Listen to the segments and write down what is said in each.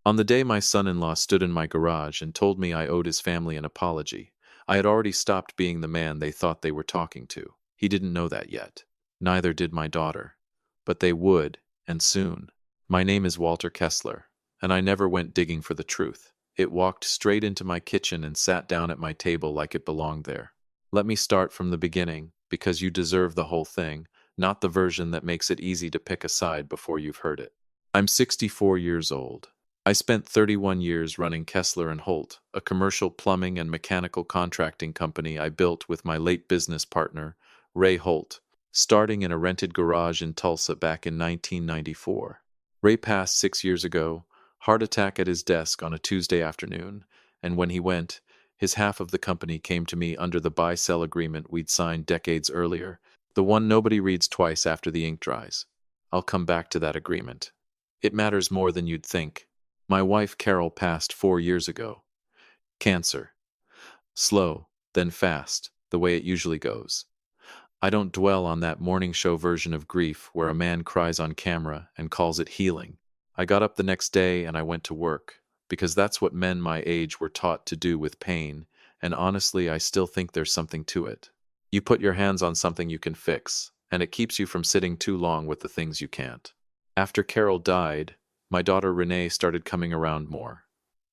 On the day my son-in-law stood in my garage and told me I owed his family an apology, I had already stopped being the man they thought they were talking to. He didn't know that yet. Neither did my daughter. But they would, and soon. My name is Walter Kessler, and I never went digging for the truth. It walked straight into my kitchen and sat down at my table like it belonged there. Let me start from the beginning, because you deserve the whole thing, not the version that makes it easy to pick a side before you've heard it. I'm 64 years old. I spent 31 years running Kessler and Holt, a commercial plumbing and mechanical contracting company I built with my late business partner, Ray Holt, starting in a rented garage in Tulsa back in 1994. Ray passed 6 years ago, heart attack at his desk on a Tuesday afternoon, and when he went, his half of the company came to me under the buy-sell agreement we'd signed decades earlier, the one nobody reads twice after the ink dries. I'll come back to that agreement. It matters more than you'd think. My wife Carol passed 4 years ago. Cancer. Slow, then fast, the way it usually goes. I don't dwell on that morning show version of grief where a man cries on camera and calls it healing. I got up the next day and I went to work, because that's what men my age were taught to do with pain, and honestly I still think there's something to it. You put your hands on something you can fix, and it keeps you from sitting too long with the things you can't. After Carol died, my daughter Renee started coming around more.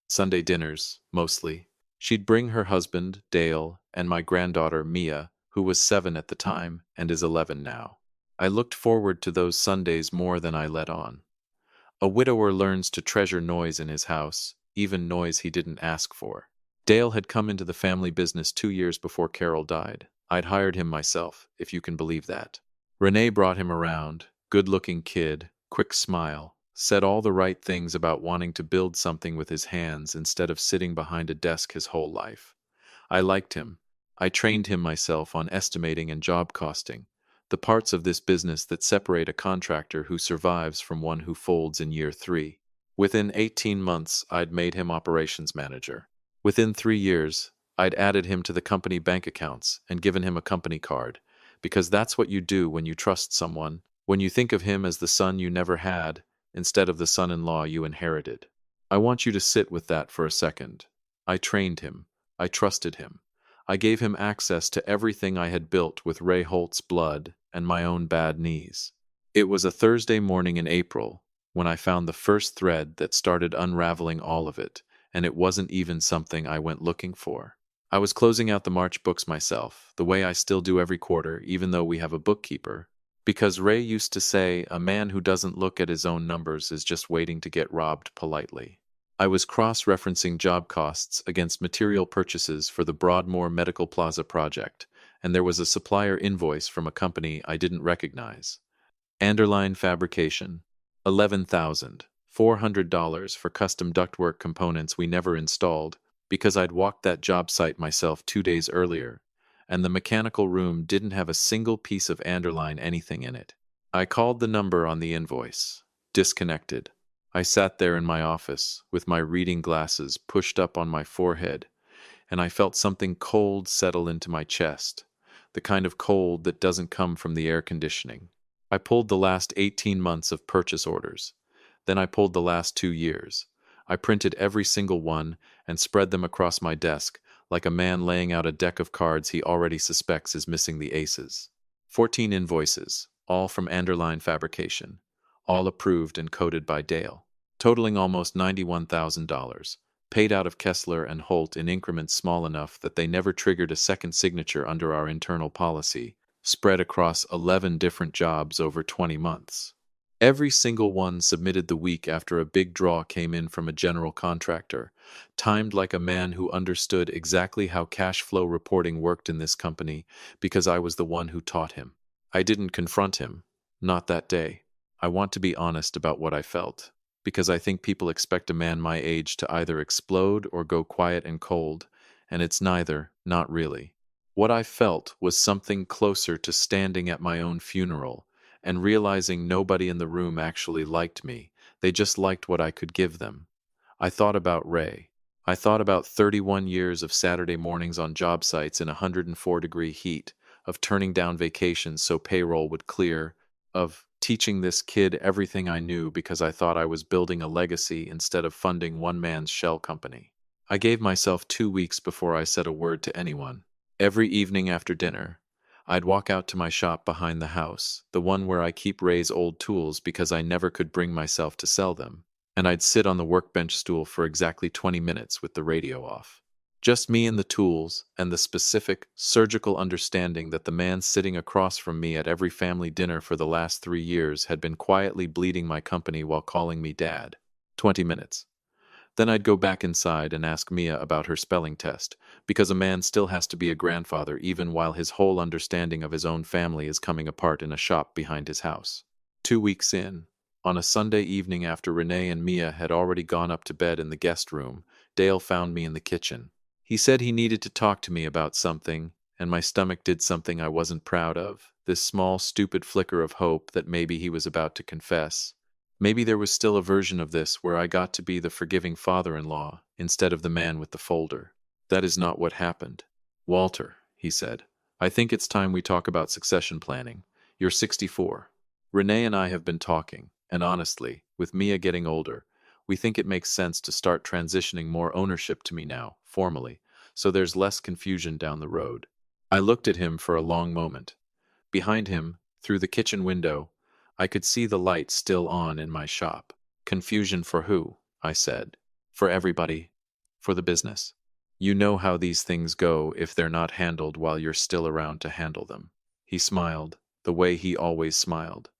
Sunday dinners, mostly. She'd bring her husband, Dale, and my granddaughter, Mia, who was 7 at the time and is 11 now. I looked forward to those Sundays more than I let on. A widower learns to treasure noise in his house, even noise he didn't ask for. Dale had come into the family business 2 years before Carol died. I'd hired him myself, if you can believe that. Renee brought him around, good-looking kid, quick smile, said all the right things about wanting to build something with his hands instead of sitting behind a desk his whole life. I liked him. I trained him myself on estimating and job costing, the parts of this business that separate a contractor who survives from one who folds in year 3. Within 18 months, I'd made him operations manager. Within 3 years, I'd added him to the company bank accounts and given him a company card, because that's what you do when you trust someone, when you think of him as the son you never had, instead of the son-in-law you inherited. I want you to sit with that for a second. I trained him. I trusted him. I gave him access to everything I had built with Ray Holt's blood and my own bad knees. It was a Thursday morning in April when I found the first thread that started unraveling all of it, and it wasn't even something I went looking for. I was closing out the March books myself, the way I still do every quarter, even though we have a bookkeeper. Because Ray used to say, a man who doesn't look at his own numbers is just waiting to get robbed politely. I was cross-referencing job costs against material purchases for the Broadmoor Medical Plaza project, and there was a supplier invoice from a company I didn't recognize. Anderline Fabrication, $11,400 for custom ductwork components we never installed, because I'd walked that job site myself 2 days earlier, and the mechanical room didn't have a single piece of Anderline anything in it. I called the number on the invoice. Disconnected. I sat there in my office, with my reading glasses pushed up on my forehead, and I felt something cold settle into my chest, the kind of cold that doesn't come from the air conditioning. I pulled the last 18 months of purchase orders. Then I pulled the last 2 years. I printed every single one and spread them across my desk, like a man laying out a deck of cards he already suspects is missing the aces. 14 invoices, all from Anderline Fabrication, all approved and coded by Dale, totaling almost $91,000, paid out of Kessler and Holt in increments small enough that they never triggered a second signature under our internal policy, spread across 11 different jobs over 20 months. Every single one submitted the week after a big draw came in from a general contractor, timed like a man who understood exactly how cash flow reporting worked in this company because I was the one who taught him. I didn't confront him, not that day. I want to be honest about what I felt, because I think people expect a man my age to either explode or go quiet and cold, and it's neither, not really. What I felt was something closer to standing at my own funeral and realizing nobody in the room actually liked me. They just liked what I could give them. I thought about Ray. I thought about 31 years of Saturday mornings on job sites in 104-degree heat, of turning down vacations so payroll would clear, of teaching this kid everything I knew because I thought I was building a legacy instead of funding one man's shell company. I gave myself 2 weeks before I said a word to anyone. Every evening after dinner, I'd walk out to my shop behind the house, the one where I keep Ray's old tools because I never could bring myself to sell them, and I'd sit on the workbench stool for exactly 20 minutes with the radio off. Just me and the tools, and the specific, surgical understanding that the man sitting across from me at every family dinner for the last 3 years had been quietly bleeding my company while calling me Dad. 20 minutes. Then I'd go back inside and ask Mia about her spelling test, because a man still has to be a grandfather even while his whole understanding of his own family is coming apart in a shop behind his house. 2 weeks in, on a Sunday evening after Renee and Mia had already gone up to bed in the guest room, Dale found me in the kitchen. He said he needed to talk to me about something, and my stomach did something I wasn't proud of, this small, stupid flicker of hope that maybe he was about to confess. Maybe there was still a version of this where I got to be the forgiving father-in-law instead of the man with the folder. That is not what happened. Walter, he said, I think it's time we talk about succession planning. You're 64. Renee and I have been talking, and honestly, with Mia getting older, we think it makes sense to start transitioning more ownership to me now, formally, so there's less confusion down the road. I looked at him for a long moment. Behind him, through the kitchen window, I could see the light still on in my shop. Confusion for who? I said. For everybody. For the business. You know how these things go if they're not handled while you're still around to handle them. He smiled, the way he always smiled.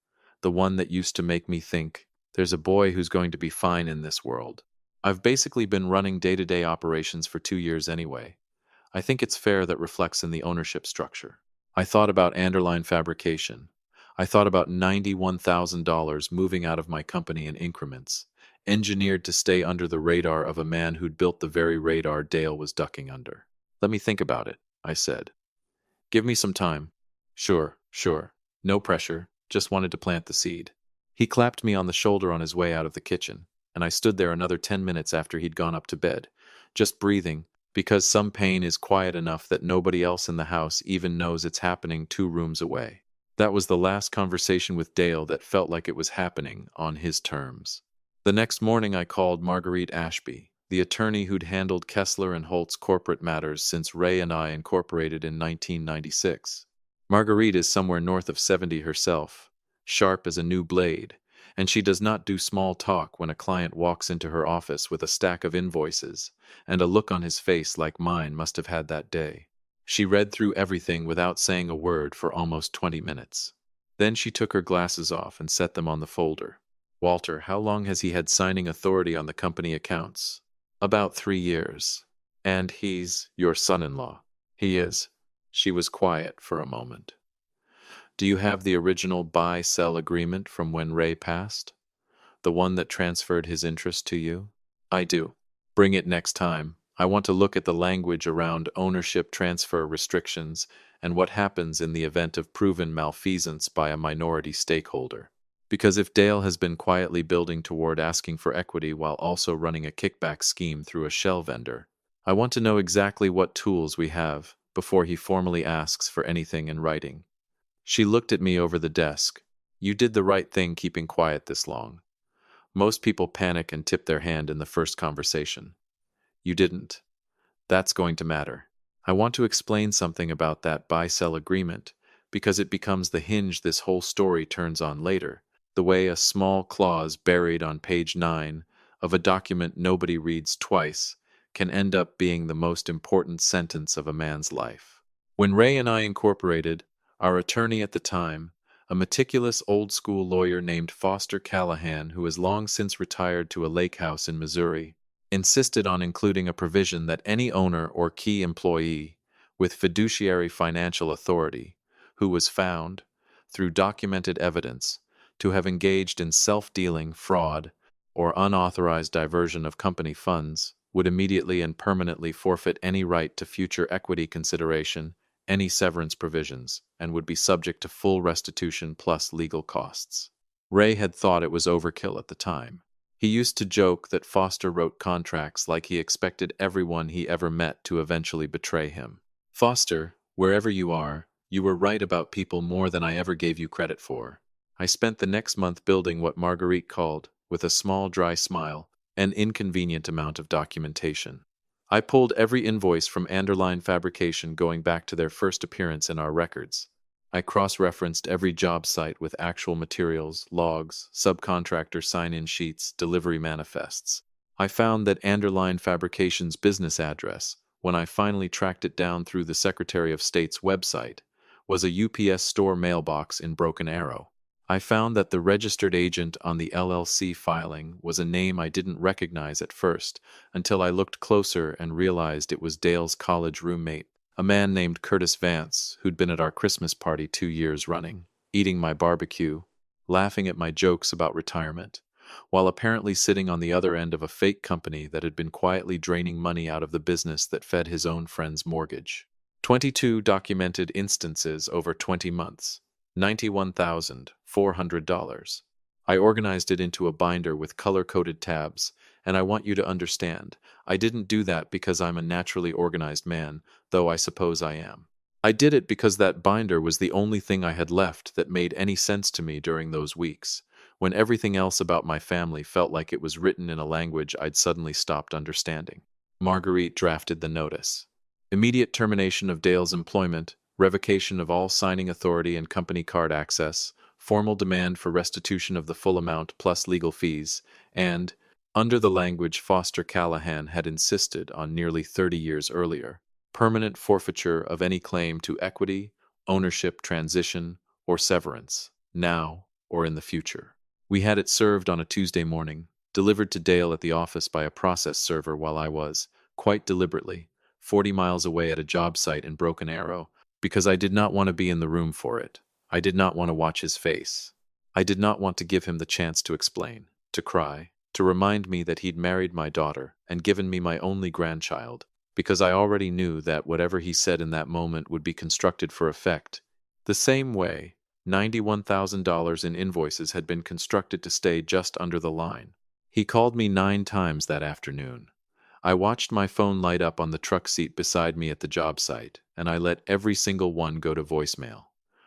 The one that used to make me think, there's a boy who's going to be fine in this world. I've basically been running day-to-day operations for 2 years anyway. I think it's fair that reflects in the ownership structure. I thought about Anderline Fabrication. I thought about $91,000 moving out of my company in increments, engineered to stay under the radar of a man who'd built the very radar Dale was ducking under. Let me think about it, I said. Give me some time. Sure. No pressure, just wanted to plant the seed. He clapped me on the shoulder on his way out of the kitchen, and I stood there another 10 minutes after he'd gone up to bed, just breathing, because some pain is quiet enough that nobody else in the house even knows it's happening 2 rooms away. That was the last conversation with Dale that felt like it was happening on his terms. The next morning I called Marguerite Ashby, the attorney who'd handled Kessler and Holt's corporate matters since Ray and I incorporated in 1996. Marguerite is somewhere north of 70 herself, sharp as a new blade, and she does not do small talk when a client walks into her office with a stack of invoices and a look on his face like mine must have had that day. She read through everything without saying a word for almost 20 minutes. Then she took her glasses off and set them on the folder. Walter, how long has he had signing authority on the company accounts? About 3 years. And he's your son-in-law. He is. She was quiet for a moment. Do you have the original buy-sell agreement from when Ray passed? The one that transferred his interest to you? I do. Bring it next time. I want to look at the language around ownership transfer restrictions and what happens in the event of proven malfeasance by a minority stakeholder. Because if Dale has been quietly building toward asking for equity while also running a kickback scheme through a shell vendor, I want to know exactly what tools we have before he formally asks for anything in writing. She looked at me over the desk. You did the right thing keeping quiet this long. Most people panic and tip their hand in the first conversation. You didn't. That's going to matter. I want to explain something about that buy-sell agreement because it becomes the hinge this whole story turns on later, the way a small clause buried on page 9 of a document nobody reads twice can end up being the most important sentence of a man's life. When Ray and I incorporated, our attorney at the time, a meticulous old-school lawyer named Foster Callahan, who has long since retired to a lake house in Missouri, insisted on including a provision that any owner or key employee with fiduciary financial authority who was found, through documented evidence, to have engaged in self-dealing, fraud, or unauthorized diversion of company funds would immediately and permanently forfeit any right to future equity consideration, any severance provisions, and would be subject to full restitution plus legal costs. Ray had thought it was overkill at the time. He used to joke that Foster wrote contracts like he expected everyone he ever met to eventually betray him. Foster, wherever you are, you were right about people more than I ever gave you credit for. I spent the next month building what Marguerite called, with a small dry smile, an inconvenient amount of documentation. I pulled every invoice from Anderline Fabrication going back to their first appearance in our records. I cross-referenced every job site with actual materials, logs, subcontractor sign-in sheets, delivery manifests. I found that Anderline Fabrication's business address, when I finally tracked it down through the Secretary of State's website, was a UPS store mailbox in Broken Arrow. I found that the registered agent on the LLC filing was a name I didn't recognize at first, until I looked closer and realized it was Dale's college roommate, a man named Curtis Vance, who'd been at our Christmas party 2 years running, eating my barbecue, laughing at my jokes about retirement, while apparently sitting on the other end of a fake company that had been quietly draining money out of the business that fed his own friend's mortgage. 22 documented instances over 20 months. $91,400. I organized it into a binder with color-coded tabs, and I want you to understand, I didn't do that because I'm a naturally organized man, though I suppose I am. I did it because that binder was the only thing I had left that made any sense to me during those weeks, when everything else about my family felt like it was written in a language I'd suddenly stopped understanding. Marguerite drafted the notice. Immediate termination of Dale's employment, revocation of all signing authority and company card access, formal demand for restitution of the full amount plus legal fees, and, under the language Foster Callahan had insisted on nearly 30 years earlier, permanent forfeiture of any claim to equity, ownership transition, or severance, now or in the future. We had it served on a Tuesday morning, delivered to Dale at the office by a process server while I was, quite deliberately, 40 miles away at a job site in Broken Arrow, because I did not want to be in the room for it. I did not want to watch his face. I did not want to give him the chance to explain, to cry, to remind me that he'd married my daughter and given me my only grandchild, because I already knew that whatever he said in that moment would be constructed for effect. The same way, $91,000 in invoices had been constructed to stay just under the line. He called me 9 times that afternoon. I watched my phone light up on the truck seat beside me at the job site, and I let every single one go to voicemail.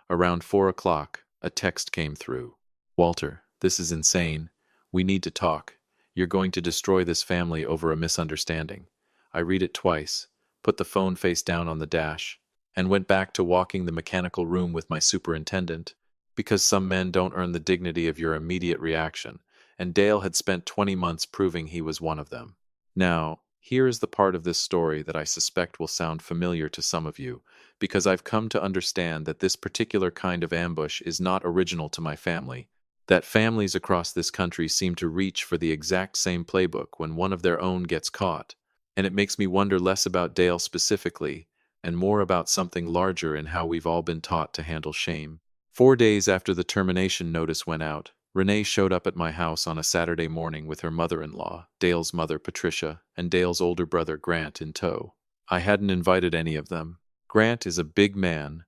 Around 4 o'clock, a text came through. "Walter, this is insane. We need to talk. You're going to destroy this family over a misunderstanding." I read it twice, put the phone face down on the dash, and went back to walking the mechanical room with my superintendent, because some men don't earn the dignity of your immediate reaction, and Dale had spent 20 months proving he was one of them. Now, here is the part of this story that I suspect will sound familiar to some of you, because I've come to understand that this particular kind of ambush is not original to my family, that families across this country seem to reach for the exact same playbook when one of their own gets caught, and it makes me wonder less about Dale specifically, and more about something larger in how we've all been taught to handle shame. 4 days after the termination notice went out, Renee showed up at my house on a Saturday morning with her mother-in-law, Dale's mother Patricia, and Dale's older brother Grant in tow. I hadn't invited any of them. Grant is a big man,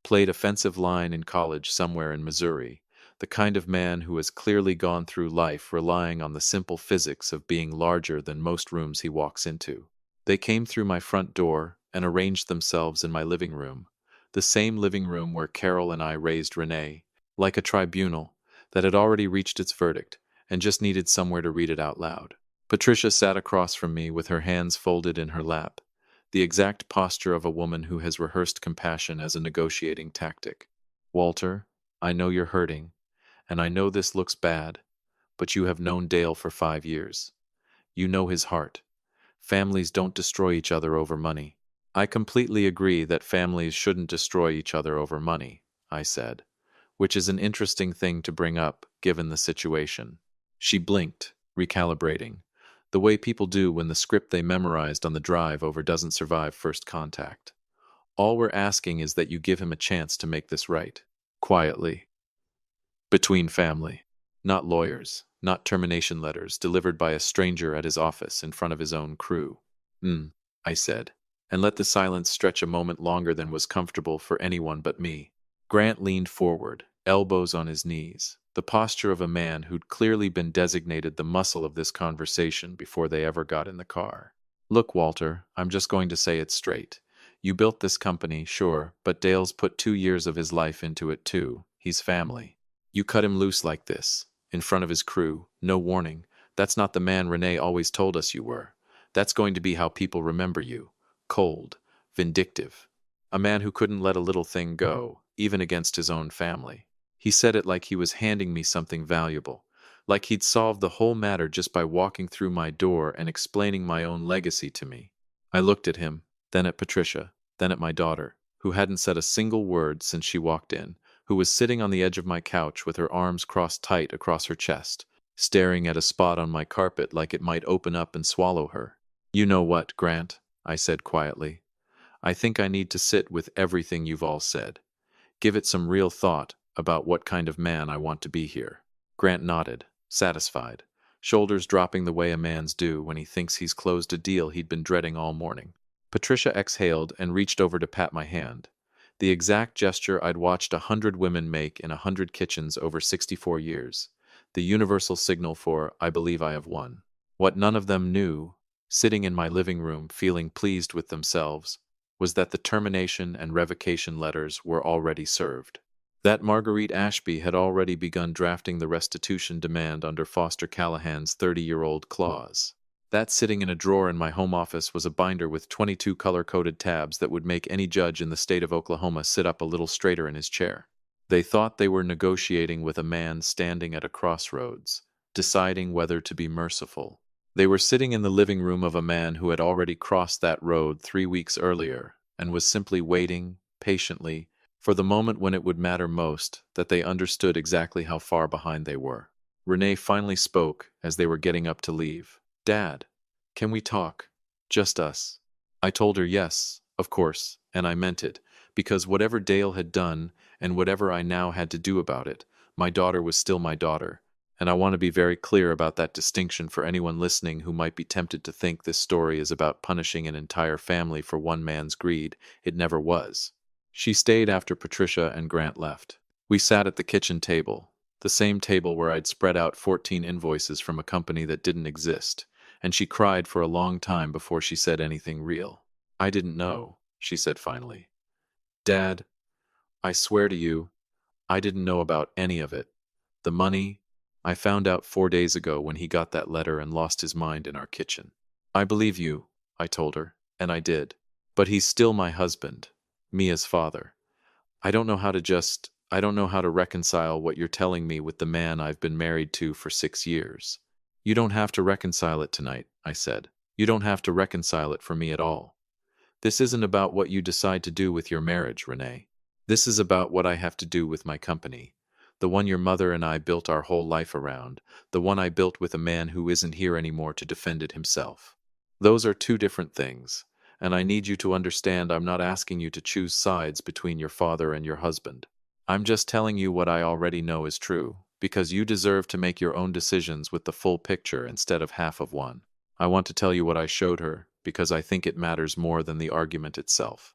played offensive line in college somewhere in Missouri, the kind of man who has clearly gone through life relying on the simple physics of being larger than most rooms he walks into. They came through my front door and arranged themselves in my living room, the same living room where Carol and I raised Renee, like a tribunal that had already reached its verdict and just needed somewhere to read it out loud. Patricia sat across from me with her hands folded in her lap, the exact posture of a woman who has rehearsed compassion as a negotiating tactic. "Walter, I know you're hurting, and I know this looks bad, but you have known Dale for 5 years. You know his heart. Families don't destroy each other over money." "I completely agree that families shouldn't destroy each other over money," I said, which is an interesting thing to bring up, given the situation. She blinked, recalibrating, the way people do when the script they memorized on the drive over doesn't survive first contact. "All we're asking is that you give him a chance to make this right. Quietly. Between family. Not lawyers, not termination letters delivered by a stranger at his office in front of his own crew." I said, and let the silence stretch a moment longer than was comfortable for anyone but me. Grant leaned forward, elbows on his knees, the posture of a man who'd clearly been designated the muscle of this conversation before they ever got in the car. "Look, Walter, I'm just going to say it straight. You built this company, sure, but Dale's put 2 years of his life into it too. He's family. You cut him loose like this, in front of his crew, no warning. That's not the man Renee always told us you were. That's going to be how people remember you. Cold, vindictive. A man who couldn't let a little thing go, even against his own family. He said it like he was handing me something valuable, like he'd solved the whole matter just by walking through my door and explaining my own legacy to me. I looked at him, then at Patricia, then at my daughter, who hadn't said a single word since she walked in, who was sitting on the edge of my couch with her arms crossed tight across her chest, staring at a spot on my carpet like it might open up and swallow her. You know what, Grant? I said quietly. I think I need to sit with everything you've all said. Give it some real thought about what kind of man I want to be here. Grant nodded, satisfied, shoulders dropping the way a man's do when he thinks he's closed a deal he'd been dreading all morning. Patricia exhaled and reached over to pat my hand. The exact gesture I'd watched 100 women make in 100 kitchens over 64 years. The universal signal for, I believe I have won. What none of them knew, sitting in my living room feeling pleased with themselves, was that the termination and revocation letters were already served. That Marguerite Ashby had already begun drafting the restitution demand under Foster Callahan's 30-year-old clause. That sitting in a drawer in my home office was a binder with 22 color-coded tabs that would make any judge in the state of Oklahoma sit up a little straighter in his chair. They thought they were negotiating with a man standing at a crossroads, deciding whether to be merciful. They were sitting in the living room of a man who had already crossed that road 3 weeks earlier and was simply waiting, patiently, for the moment when it would matter most, that they understood exactly how far behind they were. Renee finally spoke as they were getting up to leave. Dad, can we talk? Just us. I told her yes, of course, and I meant it, because whatever Dale had done, and whatever I now had to do about it, my daughter was still my daughter, and I want to be very clear about that distinction for anyone listening who might be tempted to think this story is about punishing an entire family for one man's greed. It never was. She stayed after Patricia and Grant left. We sat at the kitchen table, the same table where I'd spread out 14 invoices from a company that didn't exist, and she cried for a long time before she said anything real. I didn't know, she said finally. Dad, I swear to you, I didn't know about any of it. The money, I found out 4 days ago when he got that letter and lost his mind in our kitchen. I believe you, I told her, and I did. But he's still my husband, Mia's father. I don't know how to reconcile what you're telling me with the man I've been married to for 6 years. You don't have to reconcile it tonight, I said. You don't have to reconcile it for me at all. This isn't about what you decide to do with your marriage, Renee. This is about what I have to do with my company. The one your mother and I built our whole life around. The one I built with a man who isn't here anymore to defend it himself. Those are two different things, and I need you to understand I'm not asking you to choose sides between your father and your husband. I'm just telling you what I already know is true, because you deserve to make your own decisions with the full picture instead of half of one. I want to tell you what I showed her, because I think it matters more than the argument itself.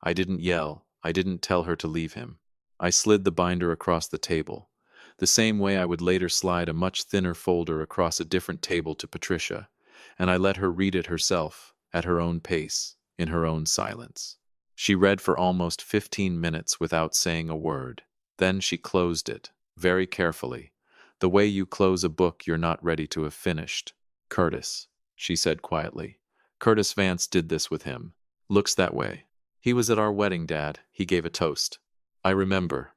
I didn't yell. I didn't tell her to leave him. I slid the binder across the table, the same way I would later slide a much thinner folder across a different table to Patricia, and I let her read it herself, at her own pace, in her own silence. She read for almost 15 minutes without saying a word. Then she closed it, very carefully, the way you close a book you're not ready to have finished. Curtis, she said quietly. Curtis Vance did this with him. Looks that way. He was at our wedding, Dad. He gave a toast. I remember,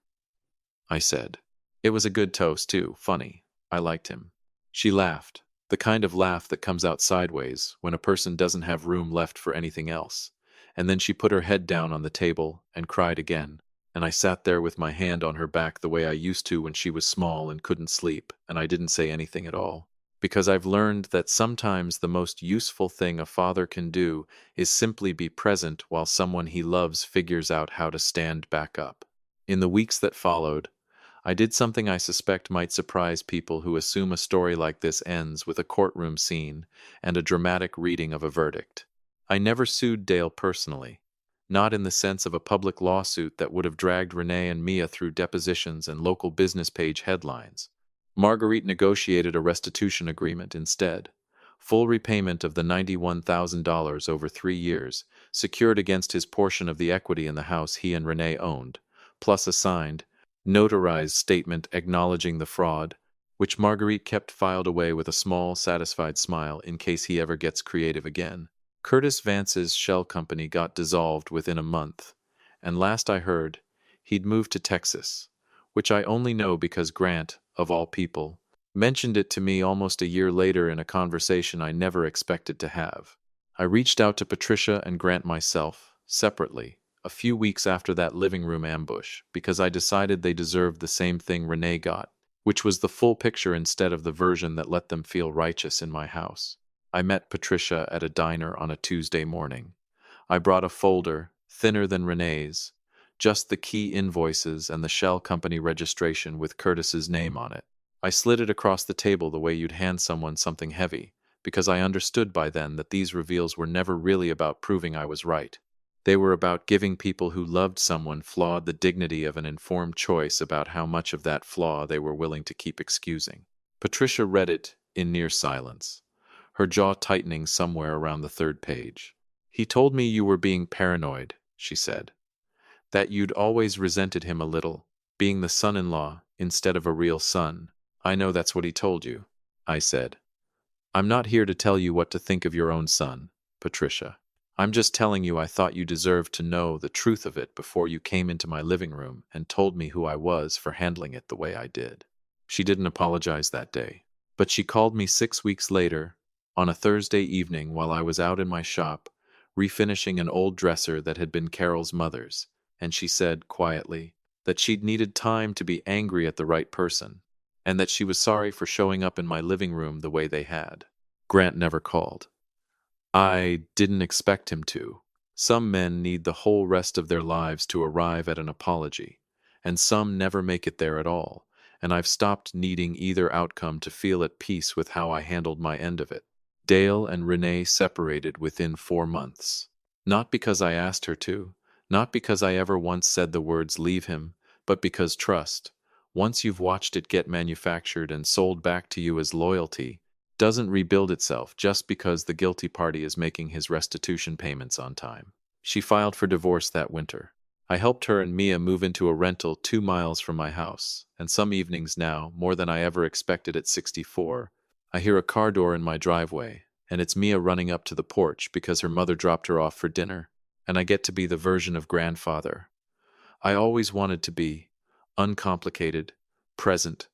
I said. It was a good toast, too. Funny. I liked him. She laughed, the kind of laugh that comes out sideways when a person doesn't have room left for anything else. And then she put her head down on the table and cried again, and I sat there with my hand on her back the way I used to when she was small and couldn't sleep, and I didn't say anything at all. Because I've learned that sometimes the most useful thing a father can do is simply be present while someone he loves figures out how to stand back up. In the weeks that followed, I did something I suspect might surprise people who assume a story like this ends with a courtroom scene and a dramatic reading of a verdict. I never sued Dale personally, not in the sense of a public lawsuit that would have dragged Renee and Mia through depositions and local business page headlines. Marguerite negotiated a restitution agreement instead. Full repayment of the $91,000 over 3 years, secured against his portion of the equity in the house he and Renee owned, plus a signed, notarized statement acknowledging the fraud, which Marguerite kept filed away with a small, satisfied smile in case he ever gets creative again. Curtis Vance's shell company got dissolved within a month, and last I heard, he'd moved to Texas, which I only know because Grant, of all people, mentioned it to me almost a year later in a conversation I never expected to have. I reached out to Patricia and Grant myself, separately, a few weeks after that living room ambush, because I decided they deserved the same thing Renee got, which was the full picture instead of the version that let them feel righteous in my house. I met Patricia at a diner on a Tuesday morning. I brought a folder, thinner than Renee's, just the key invoices and the shell company registration with Curtis's name on it. I slid it across the table the way you'd hand someone something heavy, because I understood by then that these reveals were never really about proving I was right. They were about giving people who loved someone flawed the dignity of an informed choice about how much of that flaw they were willing to keep excusing. Patricia read it in near silence, her jaw tightening somewhere around the third page. "He told me you were being paranoid," she said. "That you'd always resented him a little, being the son-in-law instead of a real son." "I know that's what he told you," I said. "I'm not here to tell you what to think of your own son, Patricia. I'm just telling you I thought you deserved to know the truth of it before you came into my living room and told me who I was for handling it the way I did." She didn't apologize that day, but she called me 6 weeks later, on a Thursday evening while I was out in my shop, refinishing an old dresser that had been Carol's mother's, and she said, quietly, that she'd needed time to be angry at the right person, and that she was sorry for showing up in my living room the way they had. Grant never called. I didn't expect him to. Some men need the whole rest of their lives to arrive at an apology, and some never make it there at all, and I've stopped needing either outcome to feel at peace with how I handled my end of it. Dale and Renee separated within 4 months. Not because I asked her to, not because I ever once said the words leave him, but because trust, once you've watched it get manufactured and sold back to you as loyalty, doesn't rebuild itself just because the guilty party is making his restitution payments on time. She filed for divorce that winter. I helped her and Mia move into a rental 2 miles from my house, and some evenings now, more than I ever expected at 64, I hear a car door in my driveway, and it's Mia running up to the porch because her mother dropped her off for dinner, and I get to be the version of grandfather I always wanted to be, uncomplicated, present,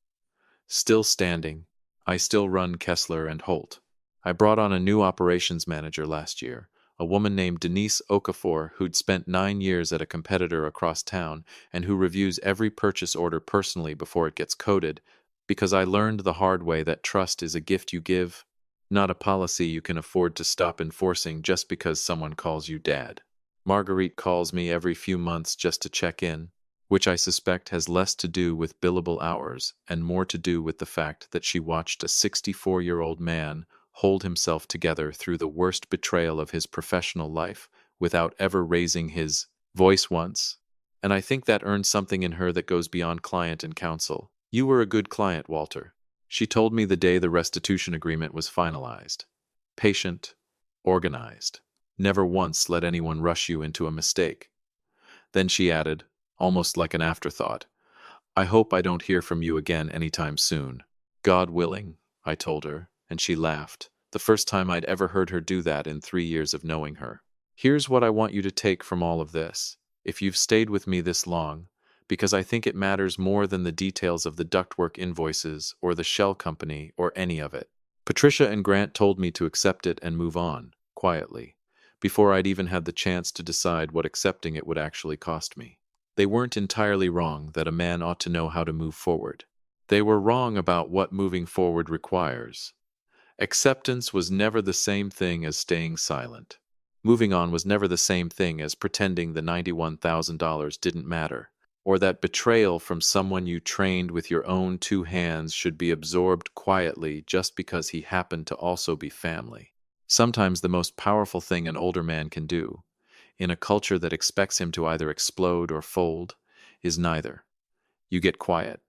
still standing. I still run Kessler and Holt. I brought on a new operations manager last year, a woman named Denise Okafor who'd spent 9 years at a competitor across town and who reviews every purchase order personally before it gets coded, because I learned the hard way that trust is a gift you give, not a policy you can afford to stop enforcing just because someone calls you dad. Marguerite calls me every few months just to check in, which I suspect has less to do with billable hours and more to do with the fact that she watched a 64-year-old man hold himself together through the worst betrayal of his professional life without ever raising his voice once. And I think that earned something in her that goes beyond client and counsel. "You were a good client, Walter," she told me the day the restitution agreement was finalized. "Patient, organized. Never once let anyone rush you into a mistake." Then she added, almost like an afterthought, "I hope I don't hear from you again anytime soon." "God willing," I told her, and she laughed, the first time I'd ever heard her do that in 3 years of knowing her. "Here's what I want you to take from all of this, if you've stayed with me this long, because I think it matters more than the details of the ductwork invoices or the shell company or any of it." Patricia and Grant told me to accept it and move on, quietly, before I'd even had the chance to decide what accepting it would actually cost me. They weren't entirely wrong that a man ought to know how to move forward. They were wrong about what moving forward requires. Acceptance was never the same thing as staying silent. Moving on was never the same thing as pretending the $91,000 didn't matter, or that betrayal from someone you trained with your own 2 hands should be absorbed quietly just because he happened to also be family. Sometimes the most powerful thing an older man can do, in a culture that expects him to either explode or fold, is neither. You get quiet.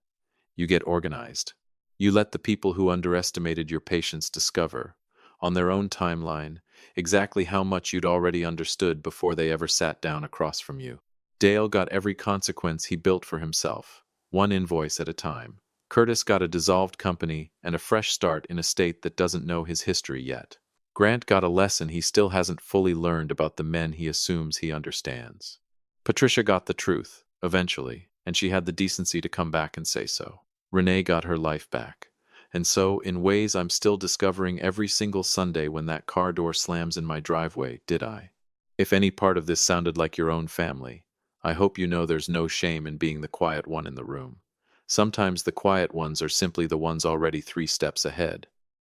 You get organized. You let the people who underestimated your patience discover, on their own timeline, exactly how much you'd already understood before they ever sat down across from you. Dale got every consequence he built for himself. one invoice at a time. Curtis got a dissolved company and a fresh start in a state that doesn't know his history yet. Grant got a lesson he still hasn't fully learned about the men he assumes he understands. Patricia got the truth, eventually, and she had the decency to come back and say so. Renee got her life back. And so, in ways I'm still discovering every single Sunday when that car door slams in my driveway, did I? If any part of this sounded like your own family, I hope you know there's no shame in being the quiet one in the room. Sometimes the quiet ones are simply the ones already 3 steps ahead.